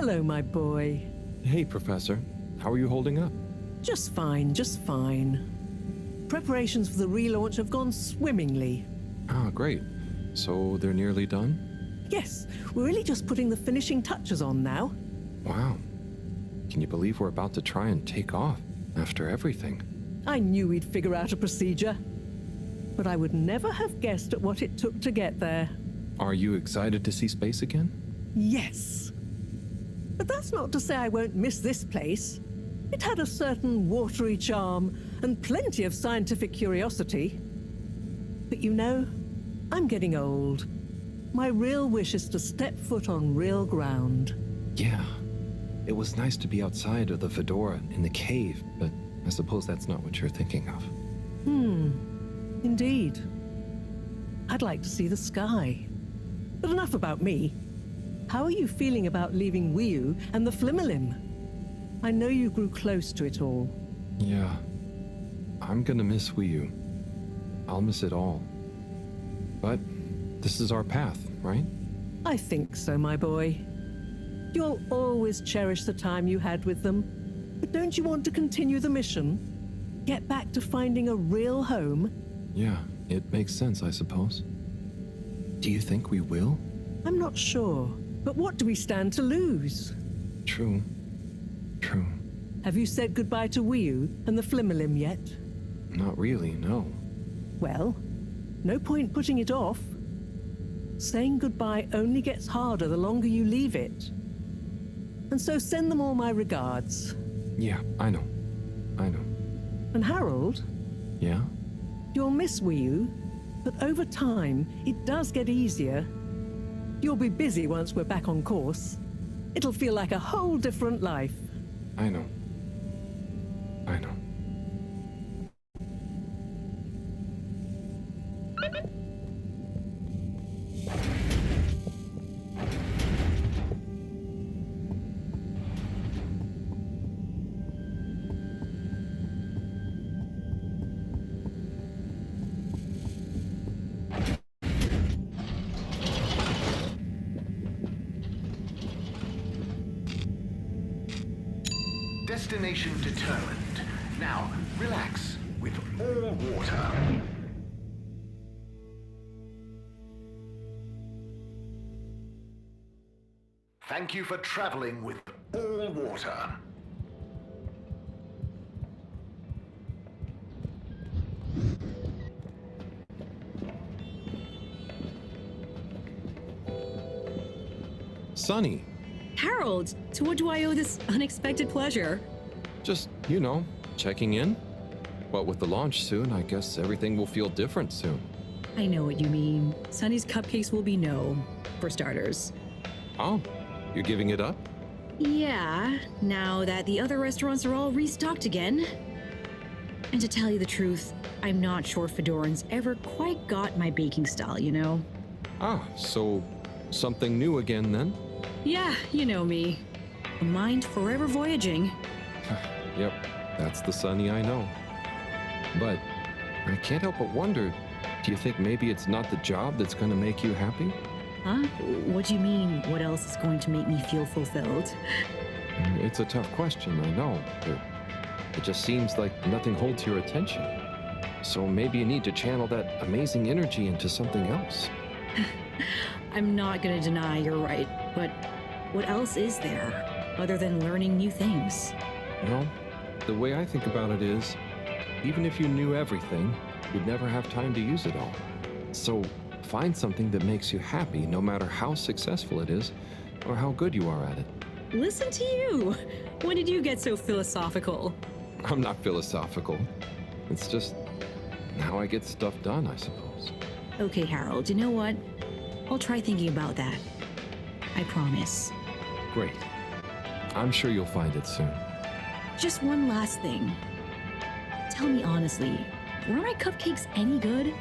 Hello, my boy. Hey, Professor. How are you holding up? Just fine, just fine. Preparations for the relaunch have gone swimmingly. Ah, great. So they're nearly done? Yes, we're really just putting the finishing touches on now. Wow. Can you believe we're about to try and take off after everything? I knew we'd figure out a procedure. But I would never have guessed at what it took to get there. Are you excited to see space again? Yes. But that's not to say I won't miss this place. It had a certain watery charm and plenty of scientific curiosity. But you know, I'm getting old. My real wish is to step foot on real ground. Yeah. It was nice to be outside of the Fedora in the cave, but I suppose that's not what you're thinking of. Indeed. I'd like to see the sky. But enough about me. How are you feeling about leaving Wiu and the Flimmerlim? I know you grew close to it all. Yeah. I'm gonna miss Wiu. I'll miss it all. But this is our path, right? I think so, my boy. You'll always cherish the time you had with them. But don't you want to continue the mission? Get back to finding a real home? Yeah, it makes sense, I suppose. Do you think we will? I'm not sure. But what do we stand to lose? True. True. Have you said goodbye to Wiu and the Flimmerlim yet? Not really, no. Well, no point putting it off. Saying goodbye only gets harder the longer you leave it. And so send them all my regards. Yeah, I know. I know. And Harold, Yeah? you'll miss Wiu, but over time, it does get easier. You'll be busy once we're back on course. It'll feel like a whole different life. I know. I know. Destination determined. Now, relax with all water. Thank you for traveling with all water. Sunny, Harold, to what do I owe this unexpected pleasure? just, checking in. But with the launch soon, I guess everything will feel different soon. I know what you mean. Sunny's cupcakes will be no, for starters. Oh, you're giving it up? Yeah, now that the other restaurants are all restocked again. And to tell you the truth, I'm not sure Fedorans ever quite got my baking style, you know? Ah, so something new again then? Yeah, you know me. A mind forever voyaging. Yep, that's the Sunny I know. But I can't help but wonder, do you think maybe it's not the job that's going to make you happy? Huh? What do you mean, what else is going to make me feel fulfilled? It's a tough question, I know, but it just seems like nothing holds your attention. So maybe you need to channel that amazing energy into something else. I'm not gonna deny you're right, but what else is there, other than learning new things? Well, the way I think about it is, even if you knew everything, you'd never have time to use it all. So find something that makes you happy, no matter how successful it is, or how good you are at it. Listen to you! When did you get so philosophical? I'm not philosophical. It's just how I get stuff done, I suppose. Okay, Harold, you know what? I'll try thinking about that. I promise. Great. I'm sure you'll find it soon. Just one last thing. Tell me honestly, were my cupcakes any good?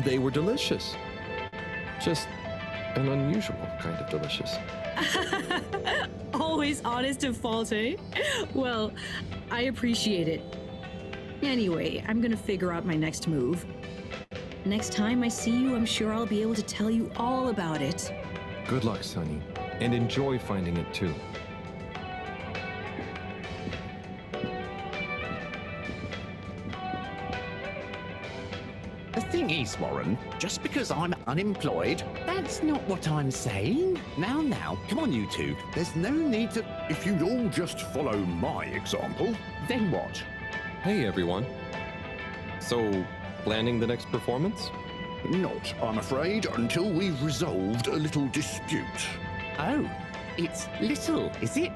They were delicious. Just an unusual kind of delicious. Always honest and fault, eh? Well, I appreciate it. Anyway, I'm gonna figure out my next move. Next time I see you, I'm sure I'll be able to tell you all about it. Good luck, Sonny, and enjoy finding it too. The thing is, Warren, just because I'm unemployed, that's not what I'm saying. Now, come on, you two. There's no need to. If you'd all just follow my example. Then what? Hey, everyone. So, planning the next performance? Not, I'm afraid, until we've resolved a little dispute. Oh, it's little, is it?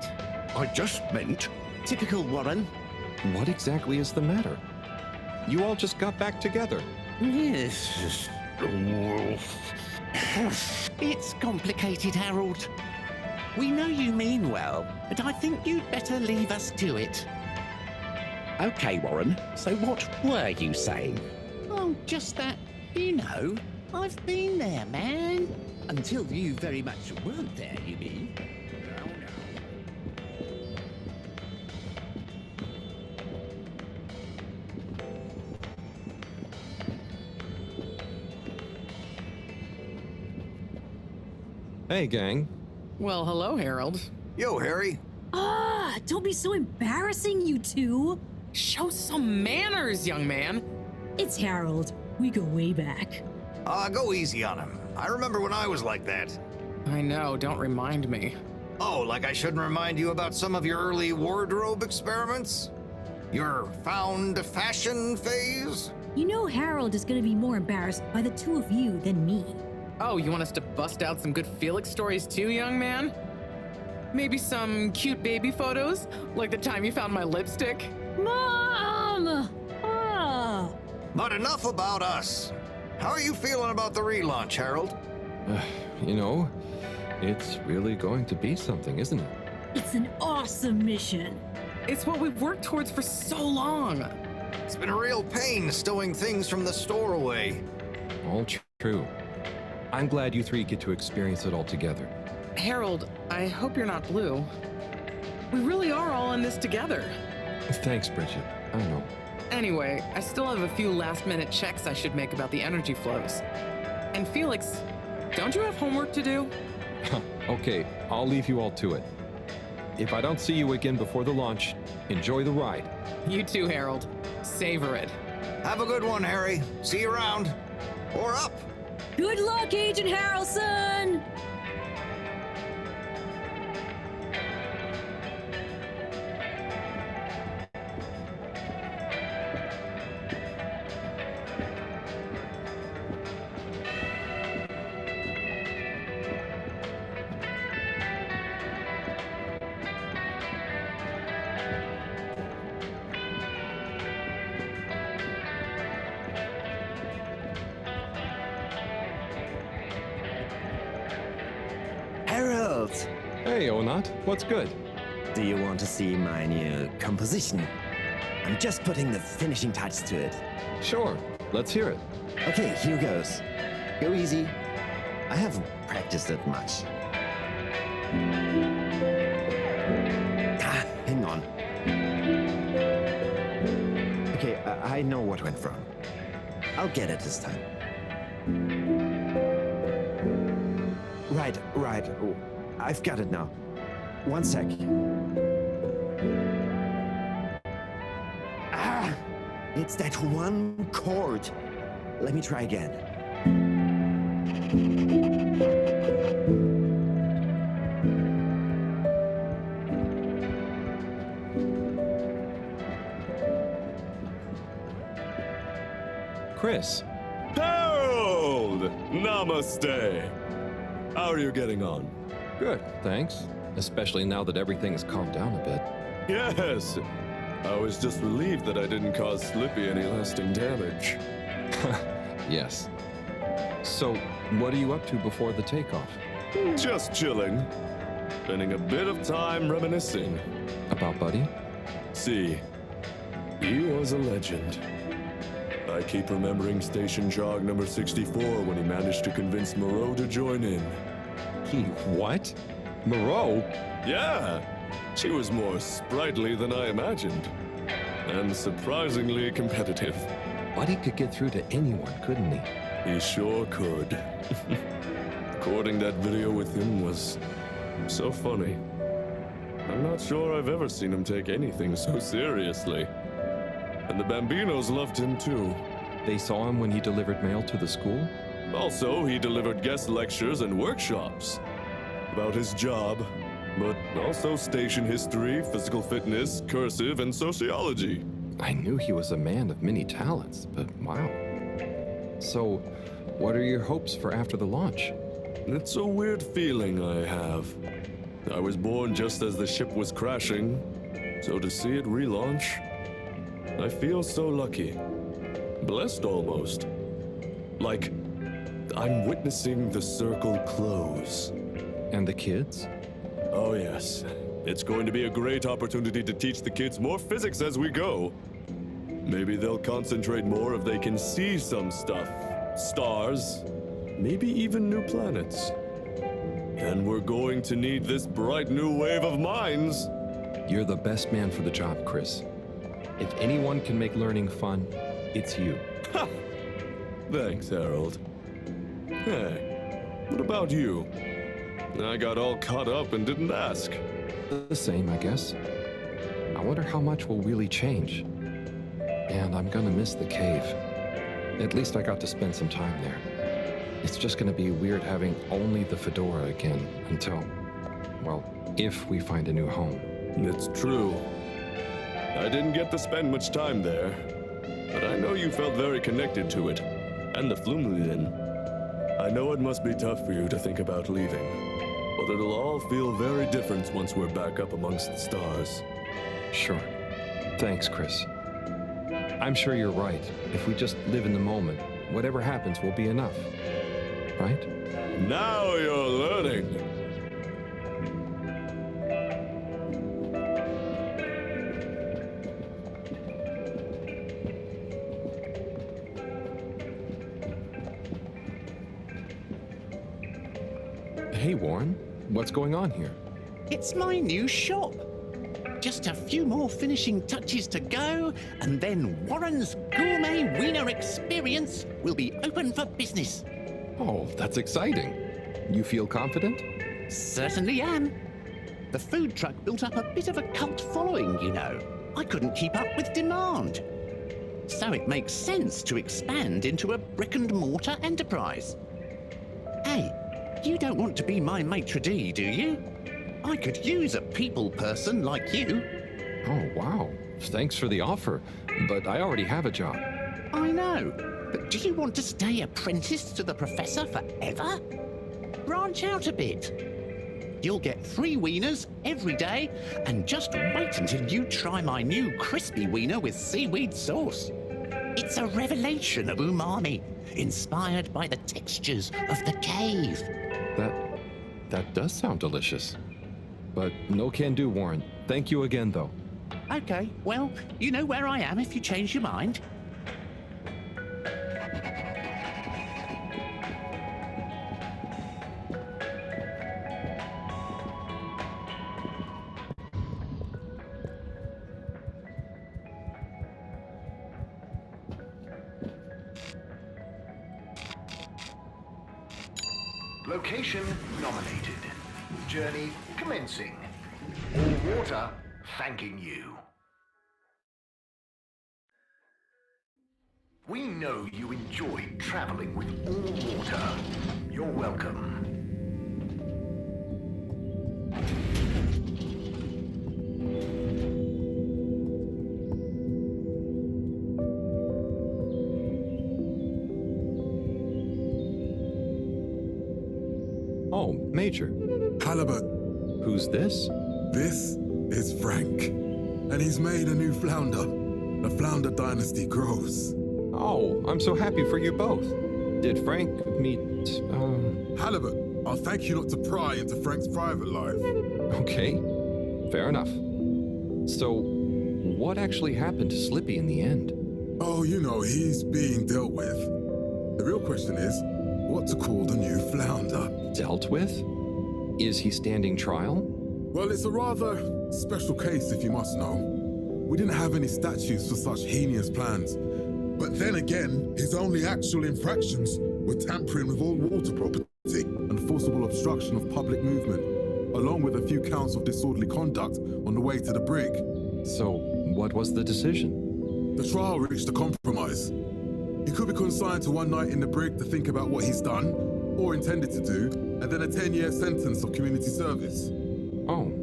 I just meant Typical Warren. What exactly is the matter? You all just got back together. Yes. It's complicated, Harold. We know you mean well, but I think you'd better leave us to it. Okay, Warren, so what were you saying? Oh, just that, I've been there, man. Until you very much weren't there, you mean? Hey, gang. Well, hello, Harold. Yo, Harry. Ah, don't be so embarrassing, you two. Show some manners, young man. It's Harold. We go way back. Go easy on him. I remember when I was like that. I know, don't remind me. Oh, like I shouldn't remind you about some of your early wardrobe experiments? Your found fashion phase? You know Harold is gonna be more embarrassed by the two of you than me. Oh, you want us to bust out some good Felix stories too, young man? Maybe some cute baby photos? Like the time you found my lipstick? Mom! Ah! But enough about us. How are you feeling about the relaunch, Harold? You know, it's really going to be something, isn't it? It's an awesome mission. It's what we've worked towards for so long. It's been a real pain stowing things from the store away. All true. I'm glad you three get to experience it all together. Harold, I hope you're not blue. We really are all in this together. Thanks, Bridget. I know. Anyway, I still have a few last-minute checks I should make about the energy flows. And Felix, don't you have homework to do? Okay, I'll leave you all to it. If I don't see you again before the launch, enjoy the ride. You too, Harold. Savor it. Have a good one, Harry. See you around. Or up. Good luck, Agent Harrelson! Harold, Hey, Onat, what's good? do you want to see my new composition? I'm just putting the finishing touch to it. Sure, let's hear it. Okay, here goes. Go easy. I haven't practiced it much. Hang on. Okay, I know what went wrong. I'll get it this time. Right. Oh, I've got it now. One sec. It's that one chord. Let me try again. Chris. Harold! Namaste! How are you getting on? Good, thanks. Especially now that everything's calmed down a bit. Yes! I was just relieved that I didn't cause Slippy any lasting damage. Yes. So, what are you up to before the takeoff? Just chilling. Spending a bit of time reminiscing. About Buddy? See, he was a legend. I keep remembering Station Jog number 64 when he managed to convince Moreau to join in. What? Moreau? Yeah! She was more sprightly than I imagined. And surprisingly competitive. Buddy could get through to anyone, couldn't he? He sure could. Recording that video with him was so funny. I'm not sure I've ever seen him take anything so seriously. And the Bambinos loved him too. They saw him when he delivered mail to the school? Also, he delivered guest lectures and workshops about his job, but also station history, physical fitness, cursive, and sociology. I knew he was a man of many talents, but wow. So, what are your hopes for after the launch? It's a weird feeling I have. I was born just as the ship was crashing, so to see it relaunch, I feel so lucky. Blessed almost. Like, I'm witnessing the circle close. And the kids? Oh yes. It's going to be a great opportunity to teach the kids more physics as we go. Maybe they'll concentrate more if they can see some stuff. Stars. Maybe even new planets. And we're going to need this bright new wave of minds. You're the best man for the job, Chris. If anyone can make learning fun, it's you. Ha! Thanks, Harold. Hey, what about you? I got all caught up and didn't ask. The same, I guess. I wonder how much will really change. And I'm gonna miss the cave. At least I got to spend some time there. It's just gonna be weird having only the Fedora again until, well, if we find a new home. It's true. I didn't get to spend much time there, but I know you felt very connected to it, and the Flumlin. I know it must be tough for you to think about leaving, but it'll all feel very different once we're back up amongst the stars. Sure. Thanks, Chris. I'm sure you're right. If we just live in the moment, whatever happens will be enough. Right? Now you're learning! Hey, Warren. What's going on here? It's my new shop. Just a few more finishing touches to go, and then Warren's Gourmet Wiener Experience will be open for business. Oh, that's exciting. You feel confident? Certainly am. The food truck built up a bit of a cult following, you know. I couldn't keep up with demand. So it makes sense to expand into a brick-and-mortar enterprise. Hey, you don't want to be my maitre d', do you? I could use a people person like you. Oh, wow. Thanks for the offer, but I already have a job. I know, but do you want to stay apprenticed to the professor forever? Branch out a bit. You'll get 3 wieners every day, and just wait until you try my new crispy wiener with seaweed sauce. It's a revelation of umami, inspired by the textures of the cave. That does sound delicious. But no can do, Warren. Thank you again, though. Okay, well, you know where I am if you change your mind. Location nominated. Journey commencing. All water thanking you. We know you enjoyed traveling with all water. You're welcome. Oh, Major. Halibut, Who's this? this is Frank. And he's made a new flounder. The flounder dynasty grows. Oh, I'm so happy for you both. Did Frank meet, Halibut, I'll thank you not to pry into Frank's private life. Okay, fair enough. So, what actually happened to Slippy in the end? Oh, you know, he's being dealt with. The real question is, what to call the new flounder? Dealt with? Is he standing trial? Well, it's a rather special case, if you must know. We didn't have any statutes for such heinous plans, But then again, his only actual infractions were tampering with all water property and forcible obstruction of public movement, along with a few counts of disorderly conduct on the way to the brig. So, what was the decision? The trial reached a compromise. He could be consigned to 1 night in the brig to think about what he's done, or intended to do, and then a 10-year sentence of community service. Oh,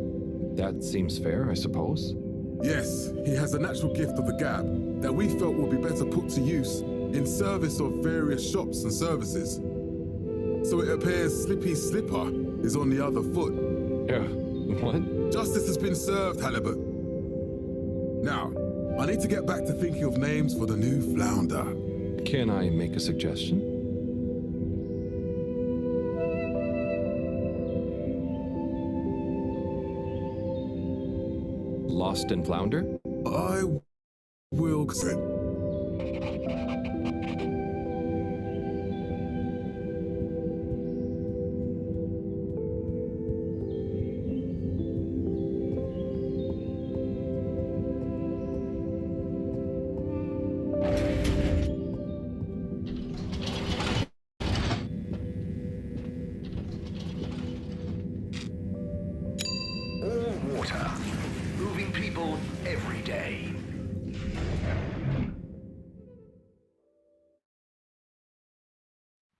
that seems fair, I suppose. Yes, he has a natural gift of the gab that we felt would be better put to use in service of various shops and services. So it appears Slippy Slipper is on the other foot. What? Justice has been served, Halibut. Now, I need to get back to thinking of names for the new flounder. Can I make a suggestion? Lost and Flounder? I will... All water. Moving people every day.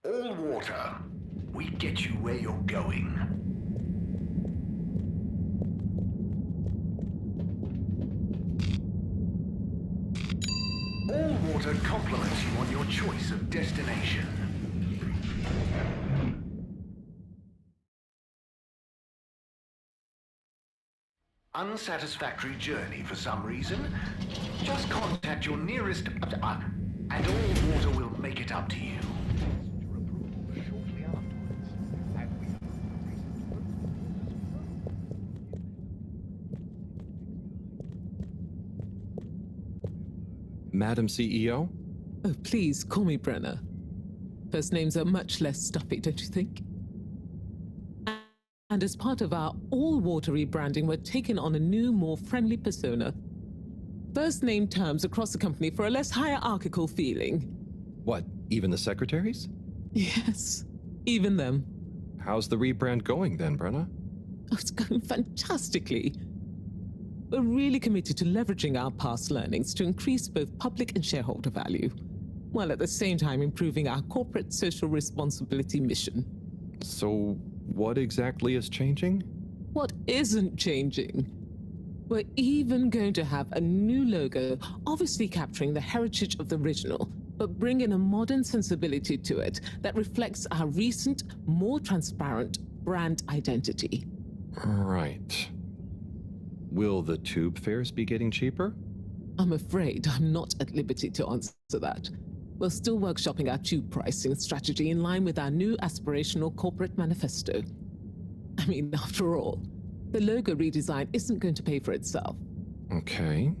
All water. We get you where you're going. All water compliments you on your choice of destination. Unsatisfactory journey for some reason? Just contact your nearest... and all water will make it up to you. Madam CEO? Oh, please call me Brenna. First names are much less stuffy, don't you think? And as part of our all-water rebranding, we're taking on a new, more friendly persona. First name terms across the company for a less hierarchical feeling. What, even the secretaries? Yes, even them. How's the rebrand going then, Brenna? Oh, it's going fantastically. We're really committed to leveraging our past learnings to increase both public and shareholder value, while at the same time improving our corporate social responsibility mission. So, what exactly is changing? What isn't changing? We're even going to have a new logo, obviously capturing the heritage of the original, but bringing a modern sensibility to it that reflects our recent, more transparent brand identity. Right. Will the tube fares be getting cheaper? I'm afraid I'm not at liberty to answer that. We're still workshopping our tube pricing strategy in line with our new aspirational corporate manifesto. I mean, after all, the logo redesign isn't going to pay for itself. Okay.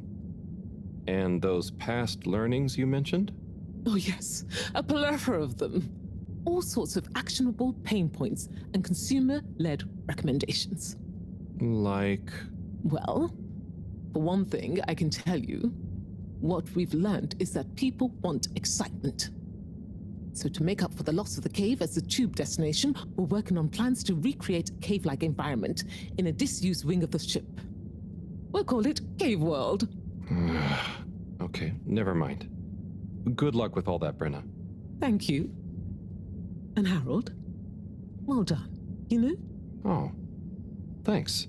And those past learnings you mentioned? Oh yes, a plethora of them. All sorts of actionable pain points and consumer-led recommendations. Like? Well, for one thing, I can tell you, what we've learned is that people want excitement. So to make up for the loss of the cave as the tube destination, we're working on plans to recreate a cave-like environment in a disused wing of the ship. We'll call it Cave World. Okay, never mind. Good luck with all that, Brenna. Thank you. And Harold, well done, you know? Oh, thanks.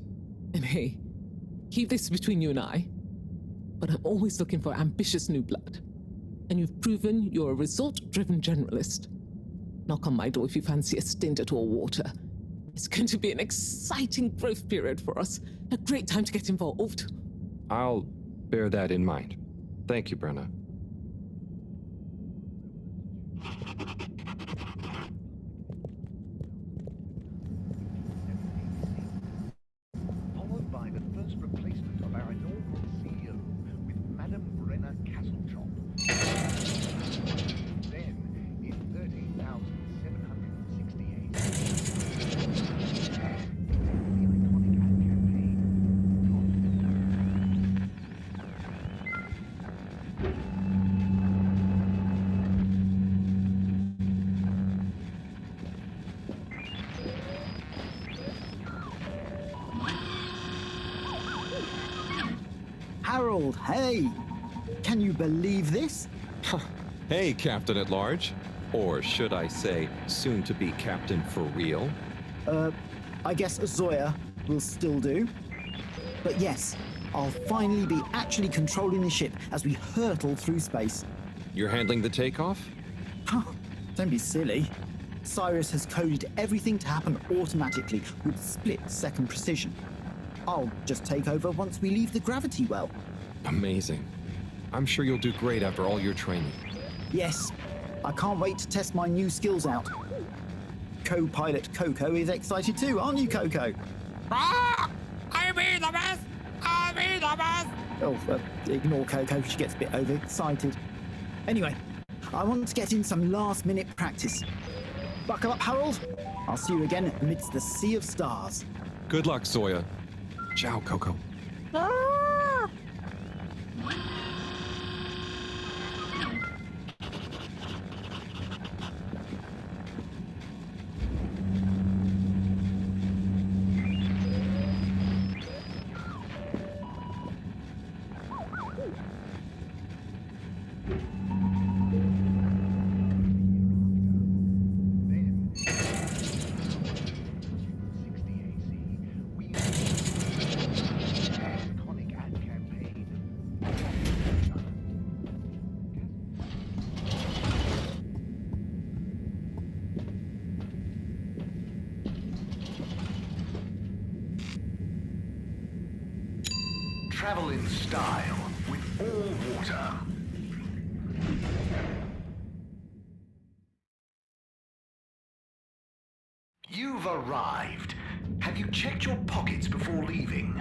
And hey, keep this between you and I, but I'm always looking for ambitious new blood. And you've proven you're a result-driven generalist. Knock on my door if you fancy a stint at all water. It's going to be an exciting growth period for us. A great time to get involved. I'll bear that in mind. Thank you, Brenna. Followed by the first replacement of our inaugural CEO with Madam Brenna Castletop. Then, in 13,768, the iconic ad campaign. Harold, hey! Can you believe this? Hey, Captain at Large. Or should I say, soon to be Captain for real? I guess Zoya will still do. But yes, I'll finally be actually controlling the ship as we hurtle through space. You're handling the takeoff? Don't be silly. Cyrus has coded everything to happen automatically with split-second precision. I'll just take over once we leave the gravity well. Amazing. I'm sure you'll do great after all your training. Yes, I can't wait to test my new skills out. Co-pilot Coco is excited too, aren't you, Coco? I'll be the best! I'll be the best! Oh, ignore Coco, she gets a bit overexcited. Anyway, I want to get in some last-minute practice. Buckle up, Harold. I'll see you again amidst the sea of stars. Good luck, Zoya. Ciao, Coco. Travel in style with all water. You've arrived. Have you checked your pockets before leaving?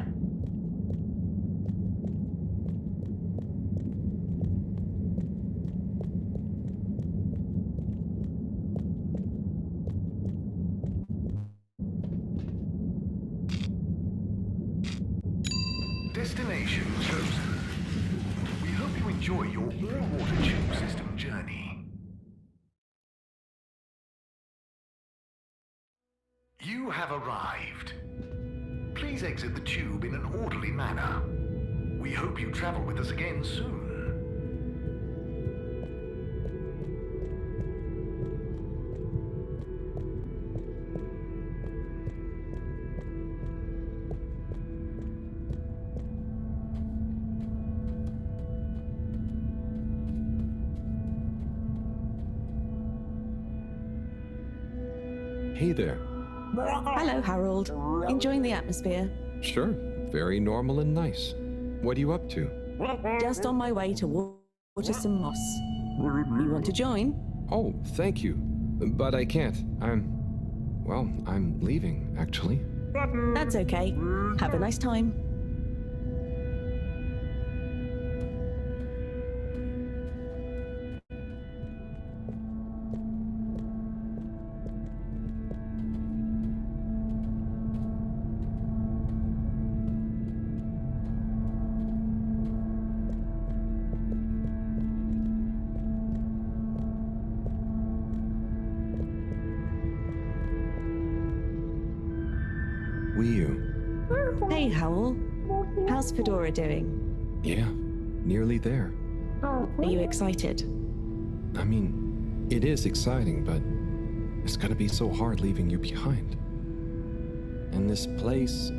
Destination chosen. We hope you enjoy your all-water tube system journey. You have arrived. Please exit the tube in an orderly manner. We hope you travel with us again soon. Hey there. Hello, Harold. Enjoying the atmosphere? Sure. Very normal and nice. What are you up to? Just on my way to water some moss. You want to join? Oh, thank you. But I can't. I'm leaving, actually. That's okay. Have a nice time. Hey, Howell. How's Fedora doing? Yeah, nearly there. Are you excited? I mean, it is exciting, but it's gonna be so hard leaving you behind. And this place,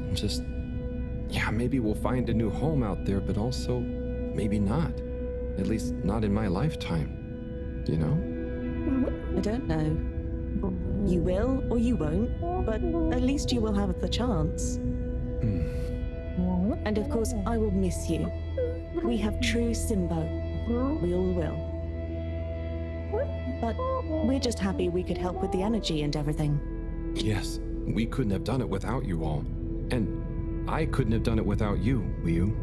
maybe we'll find a new home out there, but also maybe not. At least not in my lifetime. You know? I don't know. You will or you won't, but at least you will have the chance. And of course, I will miss you. We have true Simbo. We all will. But we're just happy we could help with the energy and everything. Yes, we couldn't have done it without you all. And I couldn't have done it without you, Wiyu.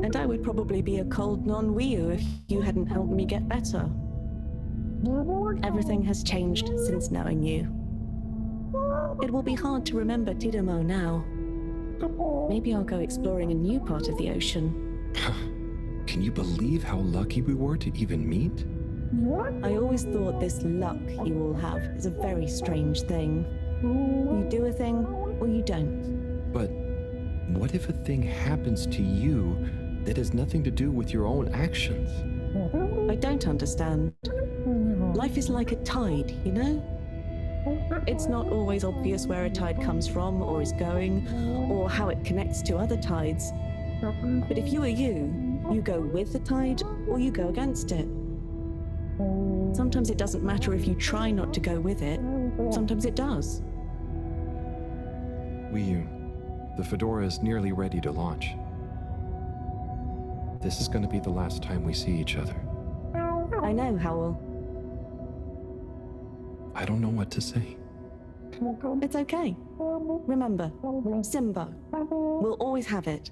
And I would probably be a cold non-Wiyu if you hadn't helped me get better. Everything has changed since knowing you. It will be hard to remember Tidomo now. Maybe I'll go exploring a new part of the ocean. Can you believe how lucky we were to even meet? I always thought this luck you all have is a very strange thing. You do a thing, or you don't. But what if a thing happens to you, that has nothing to do with your own actions. I don't understand. Life is like a tide, you know? It's not always obvious where a tide comes from or is going, or how it connects to other tides. But if you are you go with the tide or you go against it. Sometimes it doesn't matter if you try not to go with it. Sometimes it does. The Fedora is nearly ready to launch. This is going to be the last time we see each other. I know, Howell. I don't know what to say. It's okay. Remember, Simba. We'll always have it.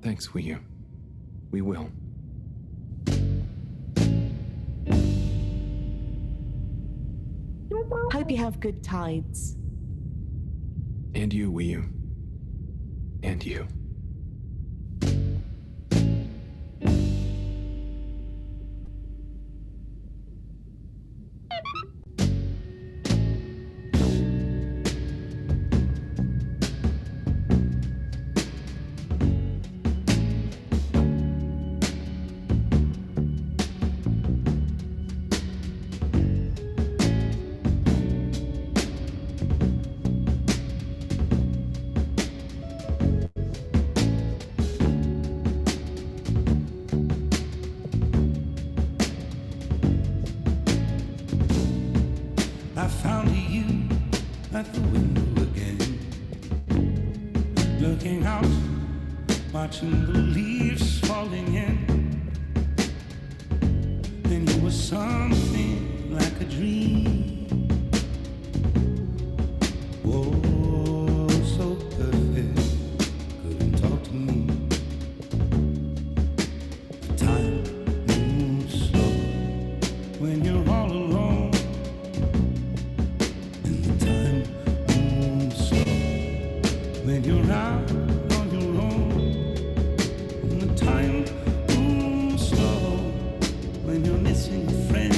Thanks, Wiyu. We will. Hope you have good tides. And you, Wiyu. And you. I found you at the window again, looking out, watching the leaves falling in. And you were something like a dream. Oh, so perfect, couldn't talk to me. The time moves slow when you're all alone. When you're out on your own, and the time moves slow. When you're missing a friend,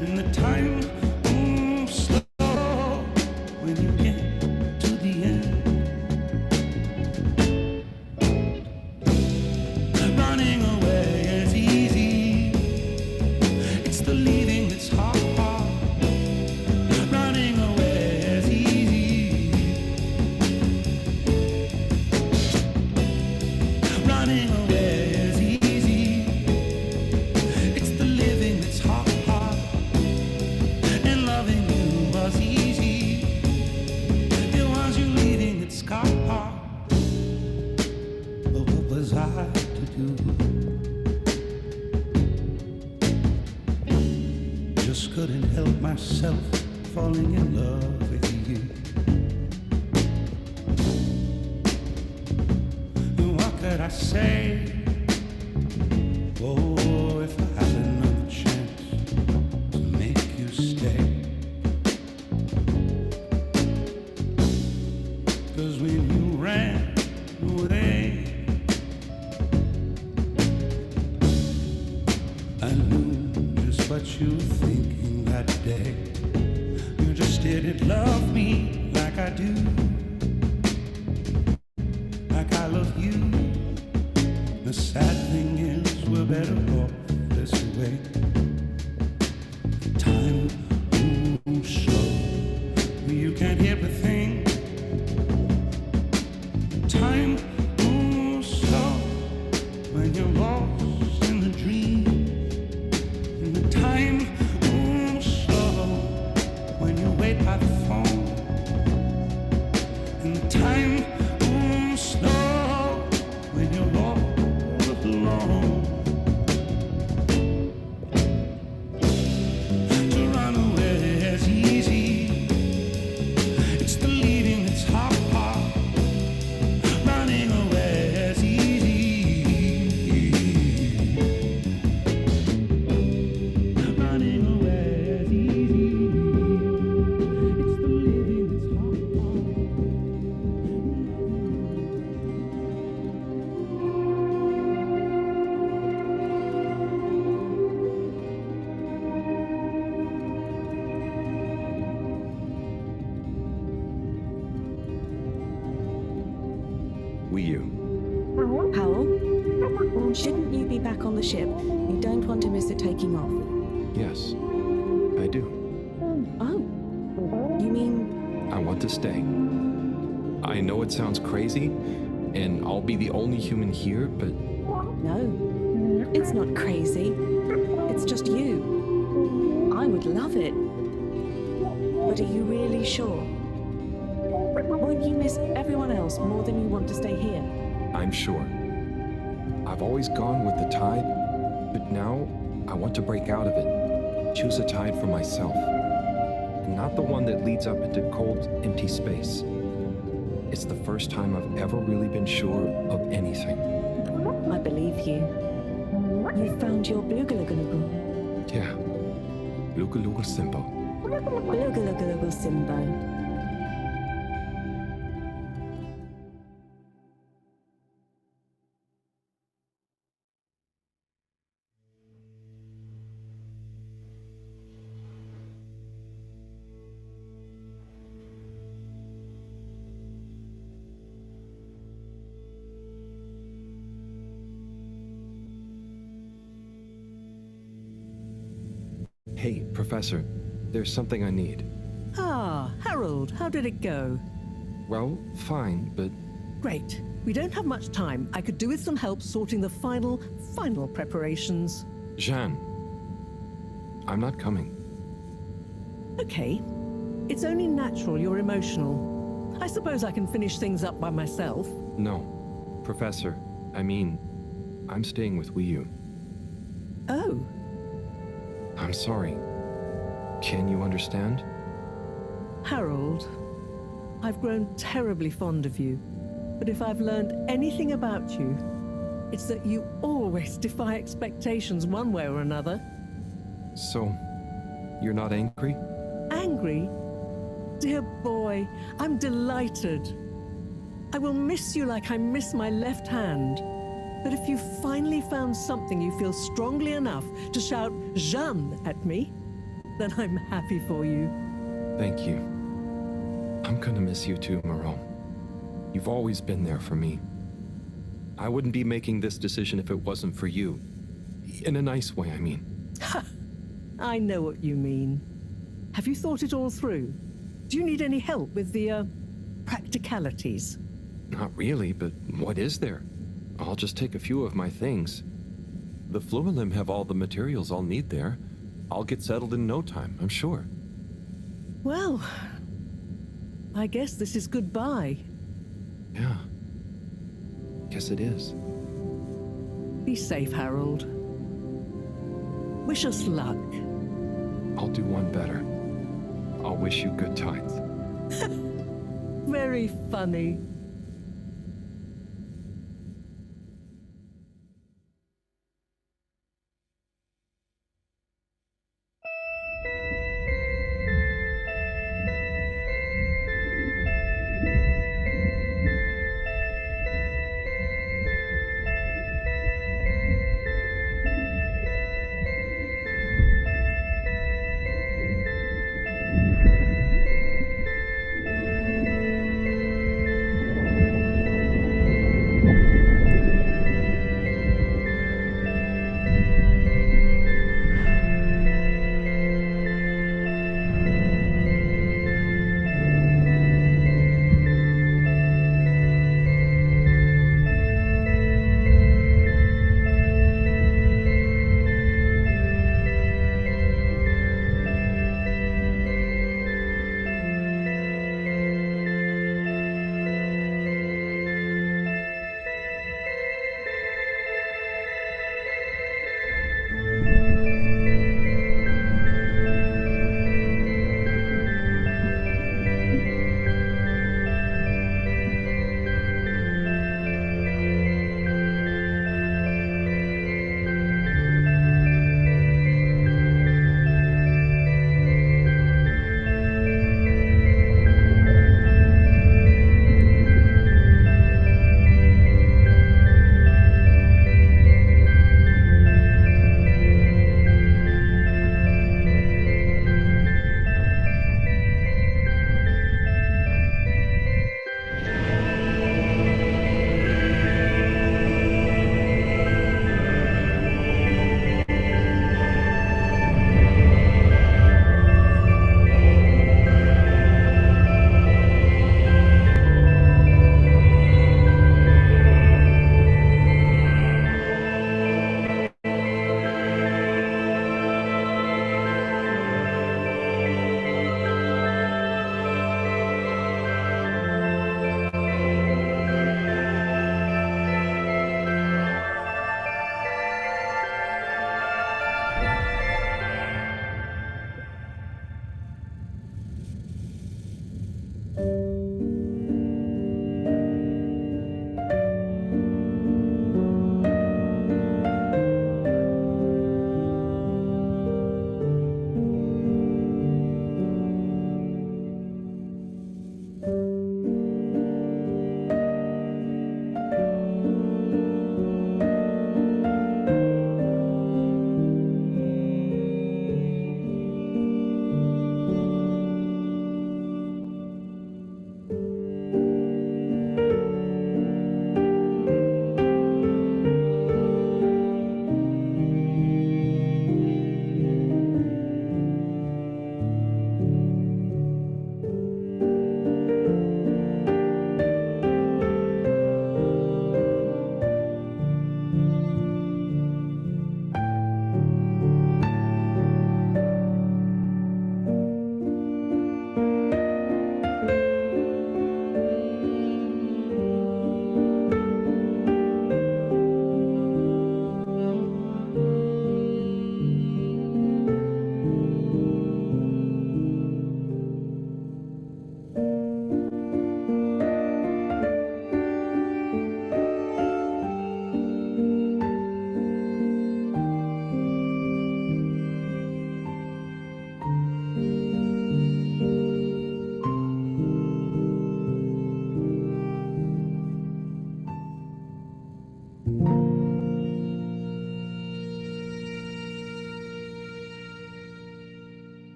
and the time moves slow. When you get to the end, running away is easy. It's the leaving that's hard. Running away is easy. Running away is easy. It's the living that's hard. And loving you was easy. It was you leaving that's hard. But what was I to do? Just couldn't help myself falling in love with you. What could I say? Oh, if I had another chance to make you stay. 'Cause when you ran away, I knew just what you were thinking that day. You just didn't love me like I do. Like I love you. The sad thing is we're better off this way. Time moves slow. You can't hear a thing. Time moves slow when you're lost in the dream. And the time moves slow when you wait by the phone. And the time moves slow when you're all alone. Powell, shouldn't you be back on the ship? You don't want to miss it taking off. Yes, I do. Oh, you mean... I want to stay. I know it sounds crazy, and I'll be the only human here, but... No, it's not crazy. It's just you. I would love it. But are you really sure? Won't you miss everyone else more than you want to stay here? I'm sure. I've always gone with the tide, but now I want to break out of it. Choose a tide for myself. Not the one that leads up into cold, empty space. It's the first time I've ever really been sure of anything. I believe you. You found your Blugalugulugu. Yeah. Lugaluga Simbo. Blugalugulugu Simbo. Hey, Professor, there's something I need. Ah, Harold, how did it go? Well, fine, but... Great. We don't have much time. I could do with some help sorting the final preparations. Jeanne, I'm not coming. Okay. It's only natural you're emotional. I suppose I can finish things up by myself. No. Professor, I mean, I'm staying with Wii U. Oh. I'm sorry. Can you understand? Harold, I've grown terribly fond of you. But if I've learned anything about you, it's that you always defy expectations one way or another. So, you're not angry? Angry? Dear boy, I'm delighted. I will miss you like I miss my left hand. But if you finally found something you feel strongly enough to shout Jeanne at me, then I'm happy for you. Thank you. I'm gonna miss you too, Moreau. You've always been there for me. I wouldn't be making this decision if it wasn't for you. In a nice way, I mean. Ha! I know what you mean. Have you thought it all through? Do you need any help with the, practicalities? Not really, but what is there? I'll just take a few of my things. The Fluilim have all the materials I'll need there. I'll get settled in no time, I'm sure. Well, I guess this is goodbye. Yeah. Guess it is. Be safe, Harold. Wish us luck. I'll do one better. I'll wish you good times. Very funny.